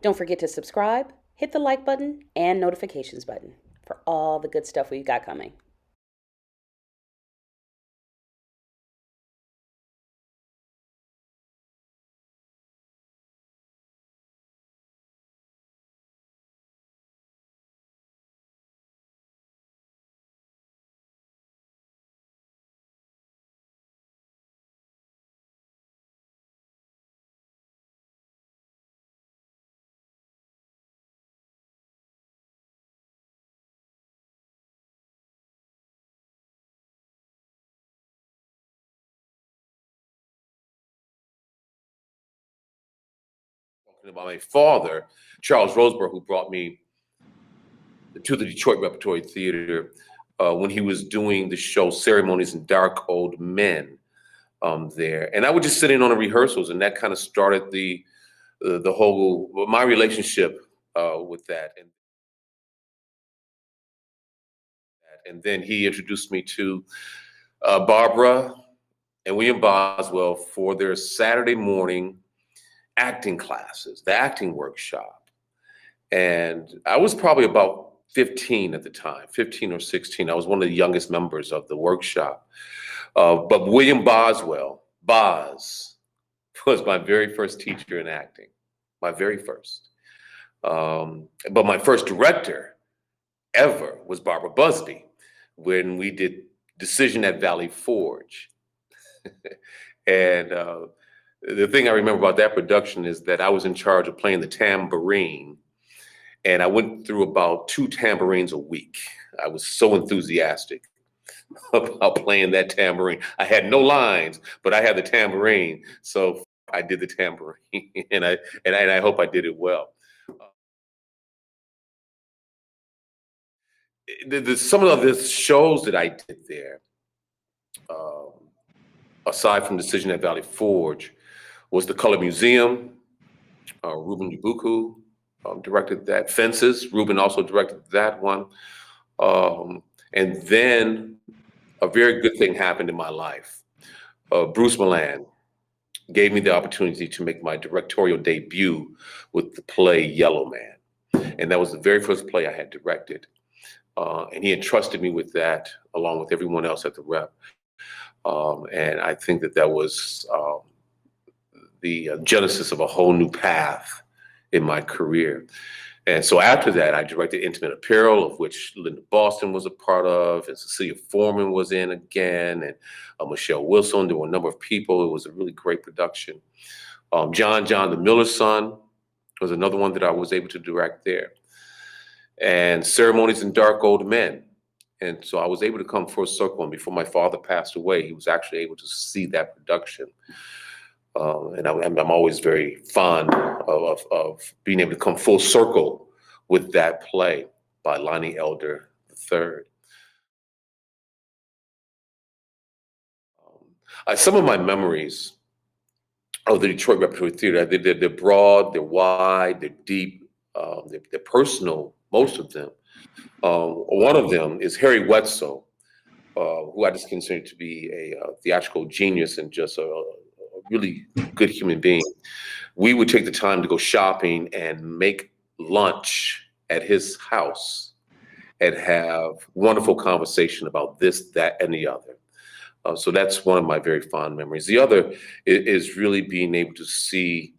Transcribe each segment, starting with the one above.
Don't forget to subscribe, hit the like button, and notifications button for all the good stuff we've got coming. Talking about my father, Charles Roseborough, who brought me to the Detroit Repertory Theater when he was doing the show Ceremonies and Dark Old Men there. And I would just sit in on the rehearsals, and that kind of started the whole my relationship with that. And then he introduced me to Barbara and William Boswell for their Saturday morning acting classes, the acting workshop. And I was probably about 15 at the time, 15 or 16. I was one of the youngest members of the workshop. But William Boswell, Boz, was my very first teacher in acting, my very first. But my first director ever was Barbara Busby when we did Decision at Valley Forge. And the thing I remember about that production is that I was in charge of playing the tambourine, and I went through about 2 tambourines a week. I was so enthusiastic about playing that tambourine. I had no lines, but I had the tambourine, so I did the tambourine, and I hope I did it well. Some of the shows that I did there, um, aside from Decision at Valley Forge, was the Color Museum. Ruben Yabuku directed that. Fences, Ruben also directed that one. And then a very good thing happened in my life. Bruce Milan gave me the opportunity to make my directorial debut with the play Yellow Man. And that was the very first play I had directed. And he entrusted me with that along with everyone else at the Rep. And I think that was the genesis of a whole new path in my career. And so after that, I directed Intimate Apparel, of which Linda Boston was a part of, and Cecilia Foreman was in again, and Michelle Wilson. There were a number of people. It was a really great production. John, the Miller's Son, was another one that I was able to direct there. And Ceremonies and Dark Old Men. And so I was able to come full circle. And before my father passed away, he was actually able to see that production. And I'm always very fond of being able to come full circle with that play by Lonnie Elder III. Some of my memories of the Detroit Repertory Theater, they're broad, they're wide, they're deep, they're personal, most of them. One of them is Harry Wetzel, who I just consider to be a theatrical genius and just a really good human being. We would take the time to go shopping and make lunch at his house and have wonderful conversation about this, that, and the other. So that's one of my very fond memories. The other is really being able to see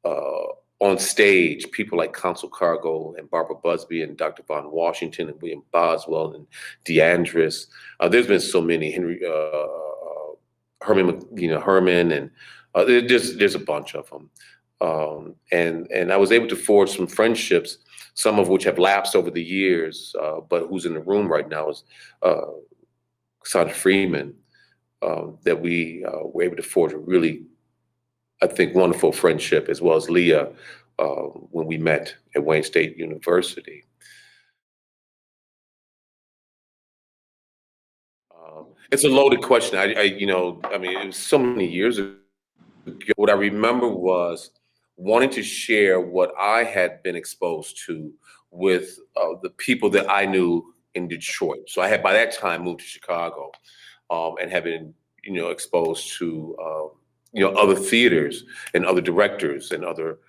on stage people like Consul Cargo and Barbara Busby and Dr. Von Washington and William Boswell and DeAndres. There's been so many, Herman, and there's a bunch of them. And I was able to forge some friendships, some of which have lapsed over the years, but who's in the room right now is Cassandra Freeman, that we were able to forge a really, I think, wonderful friendship, as well as Leah, when we met at Wayne State University. It's a loaded question. I mean, it was so many years ago. What I remember was wanting to share what I had been exposed to with the people that I knew in Detroit. So I had by that time moved to Chicago, and had been, exposed to, other theaters and other directors and other,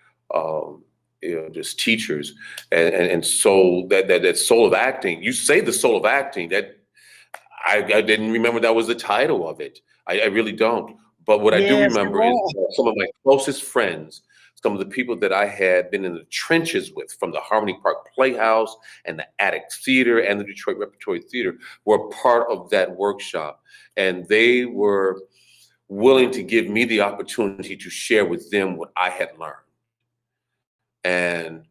just teachers, and so that soul of acting. You say the soul of acting. That I didn't remember that was the title of it. I really don't. But what I do Yes, it remember is was. some of my closest friends, some of the people that I had been in the trenches with from the Harmony Park Playhouse and the Attic Theater and the Detroit Repertory Theater were part of that workshop. And they were willing to give me the opportunity to share with them what I had learned. And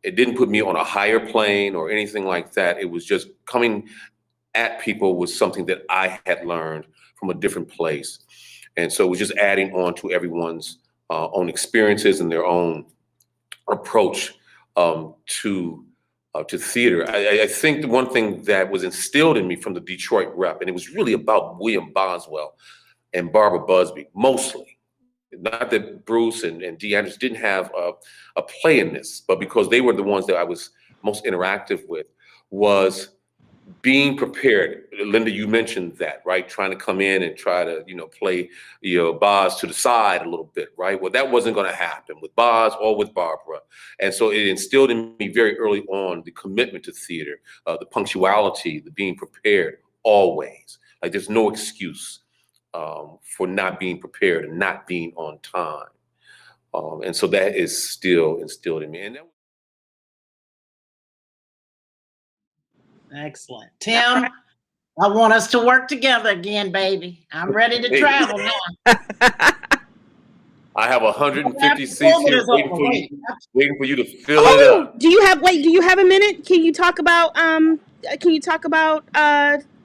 it didn't put me on a higher plane or anything like that. It was just coming at people with something that I had learned from a different place. And so it was just adding on to everyone's own experiences and their own approach to theater. I think the one thing that was instilled in me from the Detroit Rep, and it was really about William Boswell and Barbara Busby, mostly. Not that Bruce and Dee Anderson didn't have a play in this, but because they were the ones that I was most interactive with, was being prepared. Linda, you mentioned that, right? Trying to come in and try to, play, Boz to the side a little bit, right? Well, that wasn't going to happen with Boz or with Barbara. And so it instilled in me very early on the commitment to theater, the punctuality, the being prepared always. Like there's no excuse for not being prepared and not being on time. And so that is still instilled in me. And that Excellent. Tim, I want us to work together again, baby. I'm ready to Hey. travel now. I have 150 seats here waiting for you to fill it up. Do you have a minute? Can you talk about oh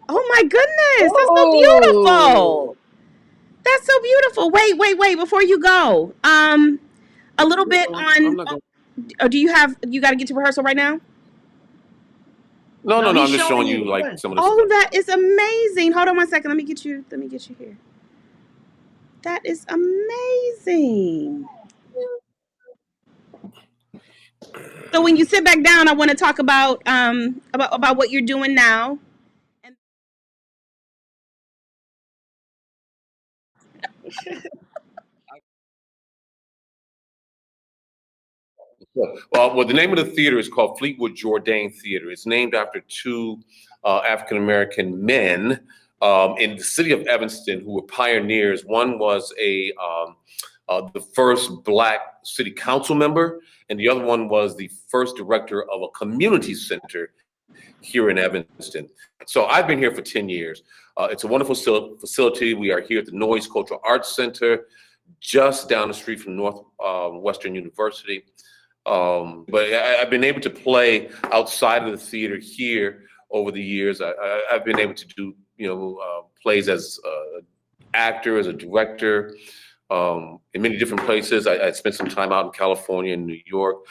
my goodness, that's so beautiful. That's so beautiful. Wait, before you go. A little bit on do you got to get to rehearsal right now? No, I'm just showing you like some of the stuff. That is amazing. Hold on one second. Let me get you here. That is amazing. So when you sit back down, I want to talk about what you're doing now. Well, the name of the theater is called Fleetwood-Jourdain Theatre. It's named after two African-American men in the city of Evanston who were pioneers. One was the first Black city council member, and the other one was the first director of a community center here in Evanston. So I've been here for 10 years. It's a wonderful facility. We are here at the Noyes Cultural Arts Center, just down the street from Northwestern University. But I've been able to play outside of the theater here over the years. I've been able to do, plays as an actor, as a director, in many different places. I spent some time out in California and New York.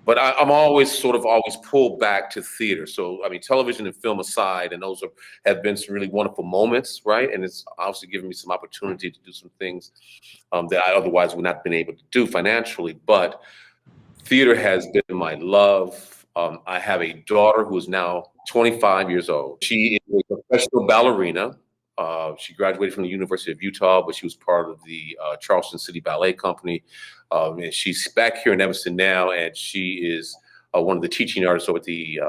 But I'm always pulled back to theater. So, I mean, television and film aside, and those have been some really wonderful moments, right? And it's obviously given me some opportunity to do some things that I otherwise would not have been able to do financially. But theater has been my love. I have a daughter who is now 25 years old. She is a professional ballerina. She graduated from the University of Utah, but she was part of the Charleston City Ballet Company. And she's back here in Evanston now, and she is one of the teaching artists over at the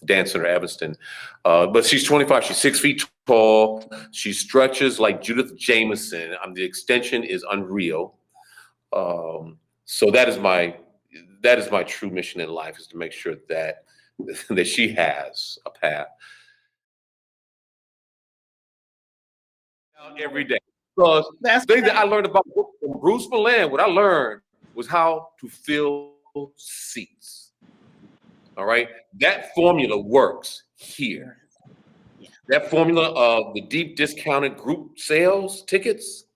Dance Center Evanston. But she's 25. She's 6 feet tall. She stretches like Judith Jameson. The extension is unreal. So that is my true mission in life, is to make sure that she has a path. Every day. Because the thing that I learned about from Bruce Milan, what I learned was how to fill seats. All right. That formula works here. That formula of the deep discounted group sales tickets,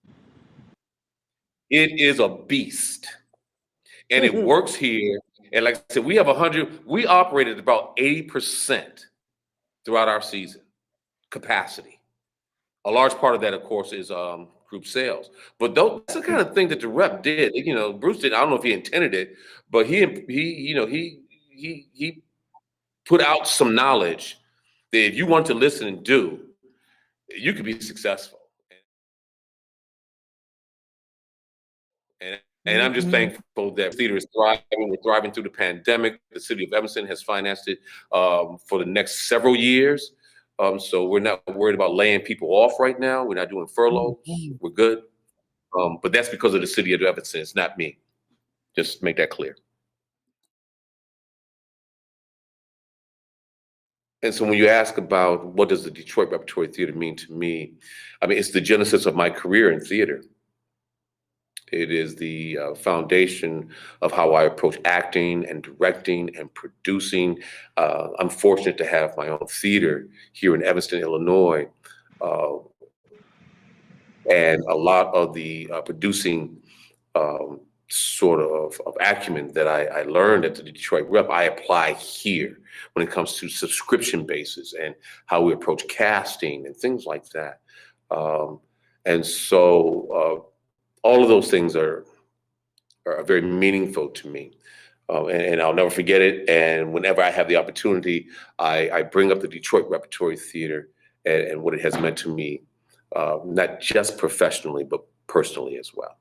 it is a beast. And it works here. And like I said, we operated about 80% throughout our season capacity. A large part of that, of course, is group sales. But that's the kind of thing that the Rep did. Bruce did. I don't know if he intended it, but he put out some knowledge that if you want to listen and do, you could be successful. And And I'm just thankful that theater is thriving. We're thriving through the pandemic. The city of Evanston has financed it for the next several years. So we're not worried about laying people off right now. We're not doing furloughs. We're good. But that's because of the city of Evanston. It's not me. Just make that clear. And so when you ask about what does the Detroit Repertory Theater mean to me, I mean, it's the genesis of my career in theater. It is the foundation of how I approach acting and directing and producing. I'm fortunate to have my own theater here in Evanston, Illinois. And a lot of the producing sort of acumen that I learned at the Detroit Rep, I apply here when it comes to subscription bases and how we approach casting and things like that. And so all of those things are very meaningful to me. And I'll never forget it. And whenever I have the opportunity, I bring up the Detroit Repertory Theater and what it has meant to me, not just professionally, but personally as well.